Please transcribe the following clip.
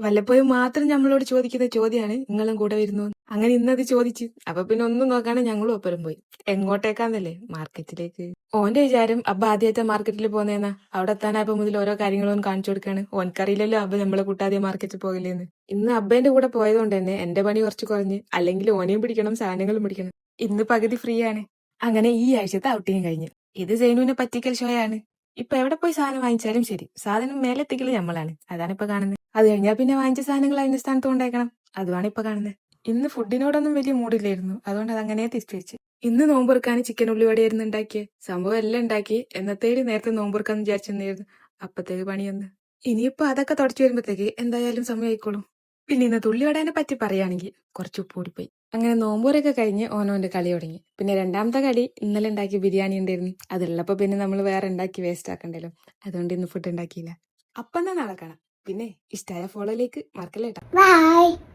വല്ലപ്പോഴും മാത്രം നമ്മളോട് ചോദിക്കുന്ന ചോദ്യമാണ് നിങ്ങളും കൂടെ വരുന്നു. അങ്ങനെ ഇന്നത് ചോദിച്ച് അപ്പൊ പിന്നെ ഒന്നും നോക്കാണ്ട് ഞങ്ങളും ഒപ്പരം പോയി. എങ്ങോട്ടേക്കാന്നല്ലേ? മാർക്കറ്റിലേക്ക്. ഓന്റെ വിചാരം അബ്ബ ആദ്യമായിട്ട് മാർക്കറ്റിൽ പോകുന്നേന്നാ. അവിടെ എത്താനായപ്പോ മുതൽ ഓരോ കാര്യങ്ങളും കാണിച്ചു കൊടുക്കാണ്. ഓൻക്കറിയില്ലല്ലോ അബ്ബ നമ്മളെ കൂട്ടാതെ മാർക്കറ്റിൽ പോകില്ലേന്ന്. ഇന്ന് അബ്ബേന്റെ കൂടെ പോയതുകൊണ്ട് തന്നെ എന്റെ പണി കുറച്ച് കുറഞ്ഞ്. അല്ലെങ്കിൽ ഓനെയും പിടിക്കണം, സാധനങ്ങളും പിടിക്കണം. ഇന്ന് പകുതി ഫ്രീ ആണ്. അങ്ങനെ ഈ ആഴ്ചത്തെ ഔട്ടിങ് കഴിഞ്ഞു. ഇത് സൈനുവിനെ പറ്റിക്കൽ ഷോയാണ്. ഇപ്പൊ എവിടെ പോയി സാധനം വാങ്ങിച്ചാലും ശരി, സാധനം മേലെത്തിക്കല് നമ്മളാണ്. അതാണ് ഇപ്പൊ കാണുന്നത്. അത് കഴിഞ്ഞാൽ പിന്നെ വാങ്ങിച്ച സാധനങ്ങൾ അതിന്റെ സ്ഥാനത്ത് കൊണ്ടേക്കണം. അതുമാണ് ഇപ്പൊ കാണുന്നത്. ഇന്ന് ഫുഡിനോടൊന്നും വലിയ മൂഡില്ലായിരുന്നു. അതുകൊണ്ട് അത് അങ്ങനെ തിരിച്ചു വെച്ച്. ഇന്ന് നോമ്പുറക്കാൻ ചിക്കൻ ഉള്ളിവടയായിരുന്നു ഉണ്ടാക്കിയത്. സംഭവം എല്ലാം ഉണ്ടാക്കി എന്നത്തേലും നേരത്തെ നോമ്പുറക്കാന്ന് വിചാരിച്ചിരുന്നായിരുന്നു. അപ്പത്തേക്ക് പണി വന്ന്. ഇനിയിപ്പോ അതൊക്കെ തുടച്ചു വരുമ്പോഴത്തേക്ക് എന്തായാലും സമയമായിക്കോളും. പിന്നെ ഇന്ന് ഉള്ളിവടേനെ പറ്റി പറയുകയാണെങ്കിൽ കുറച്ച് ഉപ്പ് കൂടിപ്പോയി. അങ്ങനെ നോമ്പൂരൊക്കെ കഴിഞ്ഞ് ഓനോന്റെ കളി തുടങ്ങി. പിന്നെ രണ്ടാമത്തെ കളി ഇന്നലെ ഉണ്ടാക്കിയ ബിരിയാണി ഉണ്ടായിരുന്നു. അതുള്ളപ്പോ പിന്നെ നമ്മൾ വേറെ ഉണ്ടാക്കി വേസ്റ്റ് ആക്കണ്ടല്ലോ. അതുകൊണ്ട് ഇന്ന് ഫുഡ് ഉണ്ടാക്കിയില്ല. അപ്പം നാളെ കാണാം. പിന്നെ ഇഷ്ടമായ ഫോളോയിലേക്ക് മറക്കല്ലേട്ടാ. ബൈ.